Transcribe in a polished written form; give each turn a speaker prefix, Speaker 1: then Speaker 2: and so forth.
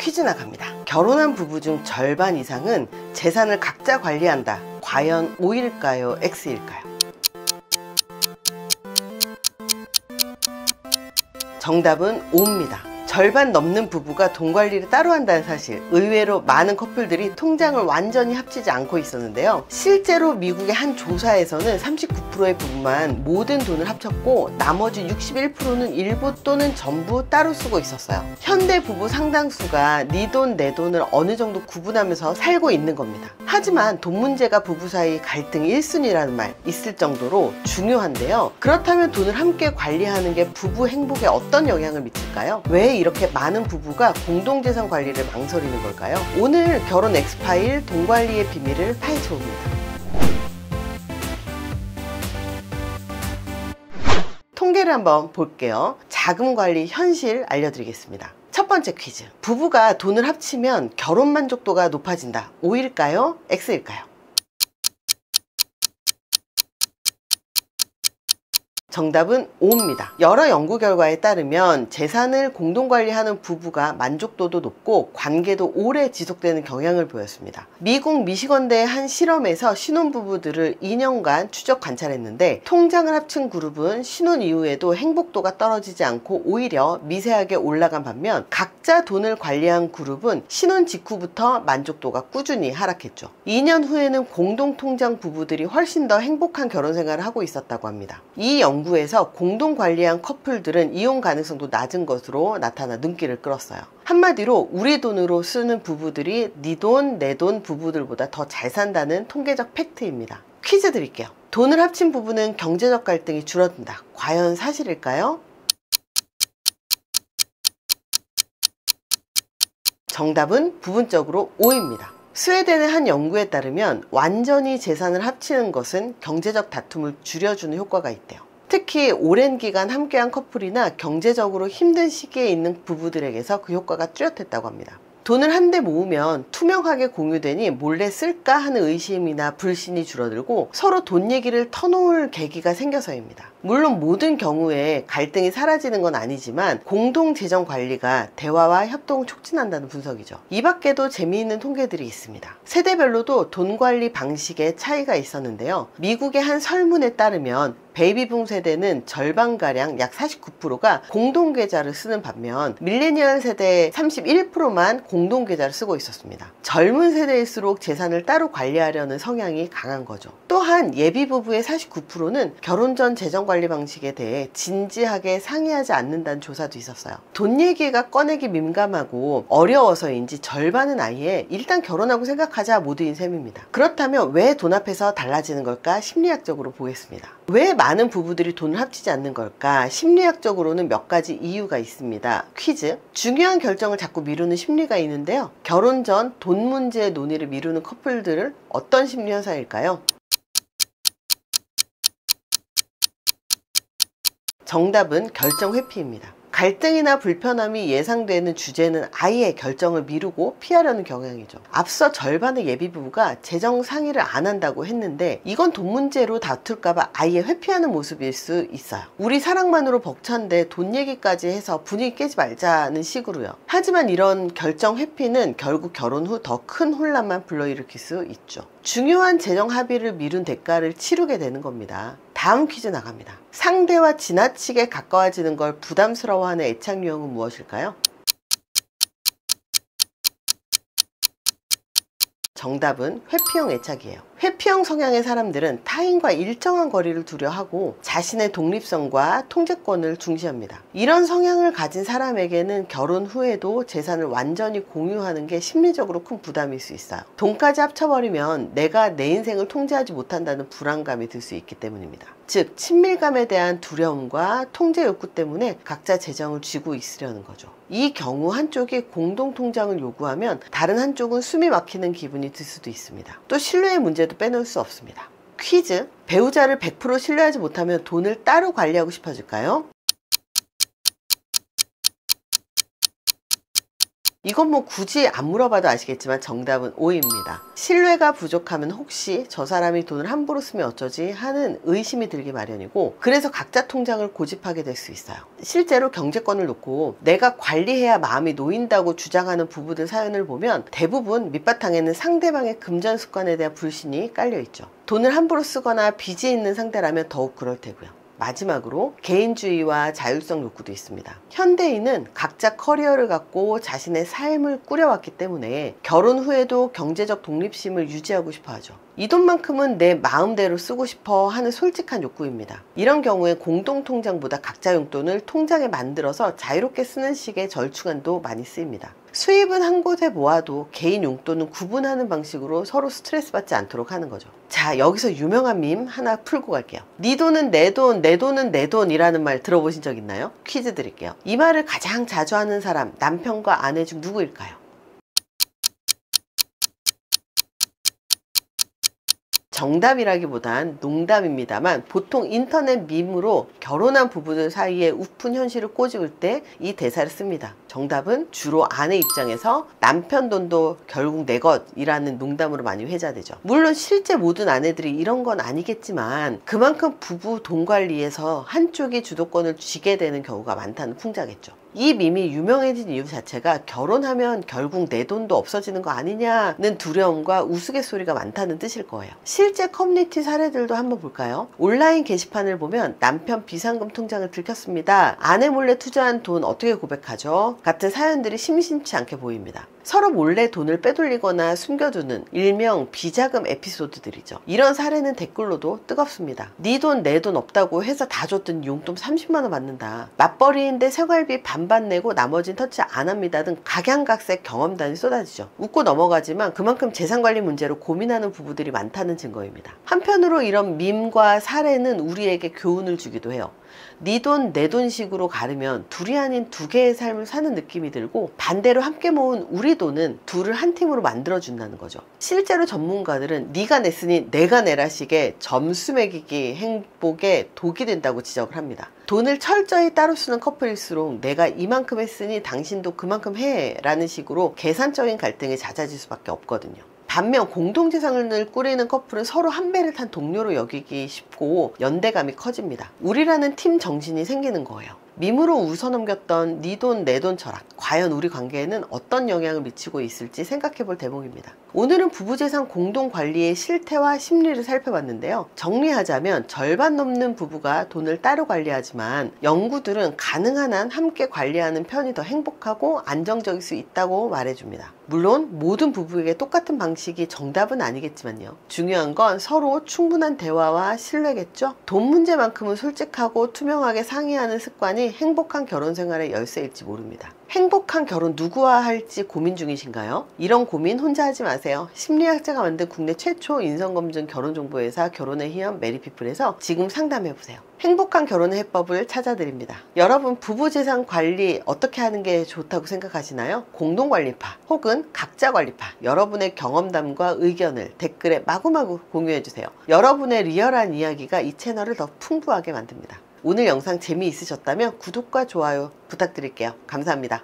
Speaker 1: 퀴즈 나갑니다. 결혼한 부부 중 절반 이상은 재산을 각자 관리한다. 과연 O일까요? X일까요? 정답은 O입니다. 절반 넘는 부부가 돈 관리를 따로 한다는 사실, 의외로 많은 커플들이 통장을 완전히 합치지 않고 있었는데요. 실제로 미국의 한 조사에서는 39%의 부부만 모든 돈을 합쳤고 나머지 61%는 일부 또는 전부 따로 쓰고 있었어요. 현대 부부 상당수가 네 돈 내 돈을 어느 정도 구분하면서 살고 있는 겁니다. 하지만 돈 문제가 부부 사이 갈등의 1순위라는 말 있을 정도로 중요한데요. 그렇다면 돈을 함께 관리하는 게 부부 행복에 어떤 영향을 미칠까요? 왜 이렇게 많은 부부가 공동재산 관리를 망설이는 걸까요? 오늘 결혼 엑스파일 돈관리의 비밀을 파헤쳐봅니다. 통계를 한번 볼게요. 자금관리 현실 알려드리겠습니다. 첫 번째 퀴즈. 부부가 돈을 합치면 결혼 만족도가 높아진다. O일까요? X일까요? 정답은 O입니다. 여러 연구 결과에 따르면 재산을 공동관리하는 부부가 만족도도 높고 관계도 오래 지속되는 경향을 보였습니다. 미국 미시건대의 한 실험에서 신혼부부들을 2년간 추적 관찰했는데 통장을 합친 그룹은 신혼 이후에도 행복도가 떨어지지 않고 오히려 미세하게 올라간 반면 각자 돈을 관리한 그룹은 신혼 직후부터 만족도가 꾸준히 하락했죠. 2년 후에는 공동통장 부부들이 훨씬 더 행복한 결혼생활을 하고 있었다고 합니다. 이 연구에서 공동 관리한 커플들은 이혼 가능성도 낮은 것으로 나타나 눈길을 끌었어요. 한마디로 우리 돈으로 쓰는 부부들이 네 돈, 내 돈 부부들보다 더 잘 산다는 통계적 팩트입니다. 퀴즈 드릴게요. 돈을 합친 부부는 경제적 갈등이 줄어든다. 과연 사실일까요? 정답은 부분적으로 O입니다. 스웨덴의 한 연구에 따르면 완전히 재산을 합치는 것은 경제적 다툼을 줄여주는 효과가 있대요. 특히 오랜 기간 함께한 커플이나 경제적으로 힘든 시기에 있는 부부들에게서 그 효과가 뚜렷했다고 합니다. 돈을 한데 모으면 투명하게 공유되니 몰래 쓸까 하는 의심이나 불신이 줄어들고 서로 돈 얘기를 터놓을 계기가 생겨서입니다. 물론 모든 경우에 갈등이 사라지는 건 아니지만 공동 재정 관리가 대화와 협동을 촉진한다는 분석이죠. 이 밖에도 재미있는 통계들이 있습니다. 세대별로도 돈 관리 방식에 차이가 있었는데요. 미국의 한 설문에 따르면 베이비붐 세대는 절반가량 약 49%가 공동계좌를 쓰는 반면 밀레니얼 세대 31%만 공동계좌를 쓰고 있었습니다. 젊은 세대일수록 재산을 따로 관리하려는 성향이 강한 거죠. 또한 예비부부의 49%는 결혼 전 재정관리 방식에 대해 진지하게 상의하지 않는다는 조사도 있었어요. 돈 얘기가 꺼내기 민감하고 어려워서인지 절반은 아예 일단 결혼하고 생각하자 모두인 셈입니다. 그렇다면 왜 돈 앞에서 달라지는 걸까? 심리학적으로 보겠습니다. 왜 많은 부부들이 돈을 합치지 않는 걸까? 심리학적으로는 몇 가지 이유가 있습니다. 퀴즈. 중요한 결정을 자꾸 미루는 심리가 있는데요. 결혼 전 돈 문제의 논의를 미루는 커플들은 어떤 심리 현상일까요? 정답은 결정 회피입니다. 갈등이나 불편함이 예상되는 주제는 아예 결정을 미루고 피하려는 경향이죠. 앞서 절반의 예비부부가 재정 상의를 안 한다고 했는데 이건 돈 문제로 다툴까봐 아예 회피하는 모습일 수 있어요. 우리 사랑만으로 벅찬데 돈 얘기까지 해서 분위기 깨지 말자는 식으로요. 하지만 이런 결정 회피는 결국 결혼 후 더 큰 혼란만 불러일으킬 수 있죠. 중요한 재정 합의를 미룬 대가를 치르게 되는 겁니다. 다음 퀴즈 나갑니다. 상대와 지나치게 가까워지는 걸 부담스러워하는 애착 유형은 무엇일까요? 정답은 회피형 애착이에요. 회피형 성향의 사람들은 타인과 일정한 거리를 두려 하고 자신의 독립성과 통제권을 중시합니다. 이런 성향을 가진 사람에게는 결혼 후에도 재산을 완전히 공유하는 게 심리적으로 큰 부담일 수 있어요. 돈까지 합쳐버리면 내가 내 인생을 통제하지 못한다는 불안감이 들 수 있기 때문입니다. 즉 친밀감에 대한 두려움과 통제 욕구 때문에 각자 재정을 쥐고 있으려는 거죠. 이 경우 한쪽이 공동통장을 요구하면 다른 한쪽은 숨이 막히는 기분이 들 수도 있습니다. 또 신뢰의 문제도 빼놓을 수 없습니다. 퀴즈. 배우자를 100% 신뢰하지 못하면 돈을 따로 관리하고 싶어질까요? 이건 뭐 굳이 안 물어봐도 아시겠지만 정답은 O입니다. 신뢰가 부족하면 혹시 저 사람이 돈을 함부로 쓰면 어쩌지 하는 의심이 들기 마련이고, 그래서 각자 통장을 고집하게 될 수 있어요. 실제로 경제권을 놓고 내가 관리해야 마음이 놓인다고 주장하는 부부들 사연을 보면 대부분 밑바탕에는 상대방의 금전 습관에 대한 불신이 깔려 있죠. 돈을 함부로 쓰거나 빚이 있는 상대라면 더욱 그럴 테고요. 마지막으로 개인주의와 자율성 욕구도 있습니다. 현대인은 각자 커리어를 갖고 자신의 삶을 꾸려왔기 때문에 결혼 후에도 경제적 독립심을 유지하고 싶어 하죠. 이 돈만큼은 내 마음대로 쓰고 싶어 하는 솔직한 욕구입니다. 이런 경우에 공동통장보다 각자 용돈을 통장에 만들어서 자유롭게 쓰는 식의 절충안도 많이 쓰입니다. 수입은 한 곳에 모아도 개인 용돈은 구분하는 방식으로 서로 스트레스 받지 않도록 하는 거죠. 자, 여기서 유명한 밈 하나 풀고 갈게요. 네 돈은 내 돈, 내 돈은 내 돈이라는 말 들어보신 적 있나요? 퀴즈 드릴게요. 이 말을 가장 자주 하는 사람, 남편과 아내 중 누구일까요? 정답이라기보단 농담입니다만 보통 인터넷 밈으로 결혼한 부부들 사이에 우픈 현실을 꼬집을 때 이 대사를 씁니다. 정답은 주로 아내 입장에서 남편 돈도 결국 내 것이라는 농담으로 많이 회자되죠. 물론 실제 모든 아내들이 이런 건 아니겠지만 그만큼 부부 돈 관리에서 한쪽이 주도권을 쥐게 되는 경우가 많다는 풍자겠죠. 이 밈이 유명해진 이유 자체가 결혼하면 결국 내 돈도 없어지는 거 아니냐는 두려움과 우스갯소리가 많다는 뜻일 거예요. 실제 커뮤니티 사례들도 한번 볼까요? 온라인 게시판을 보면 남편 비상금 통장을 들켰습니다. 아내 몰래 투자한 돈 어떻게 고백하죠? 같은 사연들이 심심치 않게 보입니다. 서로 몰래 돈을 빼돌리거나 숨겨두는 일명 비자금 에피소드들이죠. 이런 사례는 댓글로도 뜨겁습니다. 네 돈 내 돈 없다고 해서 다 줬더니 용돈 30만 원 받는다. 맞벌이인데 생활비 반반 내고 나머진 터치 안 합니다 등 각양각색 경험담이 쏟아지죠. 웃고 넘어가지만 그만큼 재산관리 문제로 고민하는 부부들이 많다는 증거입니다. 한편으로 이런 밈과 사례는 우리에게 교훈을 주기도 해요. 네 돈 내 돈식으로 가르면 둘이 아닌 두 개의 삶을 사는 느낌이 들고, 반대로 함께 모은 우리 돈은 둘을 한 팀으로 만들어준다는 거죠. 실제로 전문가들은 네가 냈으니 내가 내라 식의 점수 매기기 행복에 독이 된다고 지적을 합니다. 돈을 철저히 따로 쓰는 커플일수록 내가 이만큼 했으니 당신도 그만큼 해 라는 식으로 계산적인 갈등이 잦아질 수밖에 없거든요. 반면 공동재산을 꾸리는 커플은 서로 한 배를 탄 동료로 여기기 쉽고 연대감이 커집니다. 우리라는 팀 정신이 생기는 거예요. 밈으로 웃어넘겼던 네 돈 내 돈 철학, 과연 우리 관계에는 어떤 영향을 미치고 있을지 생각해볼 대목입니다. 오늘은 부부재산 공동관리의 실태와 심리를 살펴봤는데요. 정리하자면 절반 넘는 부부가 돈을 따로 관리하지만 연구들은 가능한 한 함께 관리하는 편이 더 행복하고 안정적일 수 있다고 말해줍니다. 물론 모든 부부에게 똑같은 방식이 정답은 아니겠지만요. 중요한 건 서로 충분한 대화와 신뢰겠죠. 돈 문제만큼은 솔직하고 투명하게 상의하는 습관이 행복한 결혼 생활의 열쇠일지 모릅니다. 행복한 결혼 누구와 할지 고민 중이신가요? 이런 고민 혼자 하지 마세요. 심리학자가 만든 국내 최초 인성검증 결혼정보회사 결혼의 희연 메리피플에서 지금 상담해보세요. 행복한 결혼의 해법을 찾아드립니다. 여러분 부부재산 관리 어떻게 하는 게 좋다고 생각하시나요? 공동관리파 혹은 각자관리파, 여러분의 경험담과 의견을 댓글에 마구마구 공유해주세요. 여러분의 리얼한 이야기가 이 채널을 더 풍부하게 만듭니다. 오늘 영상 재미있으셨다면 구독과 좋아요 부탁드릴게요. 감사합니다.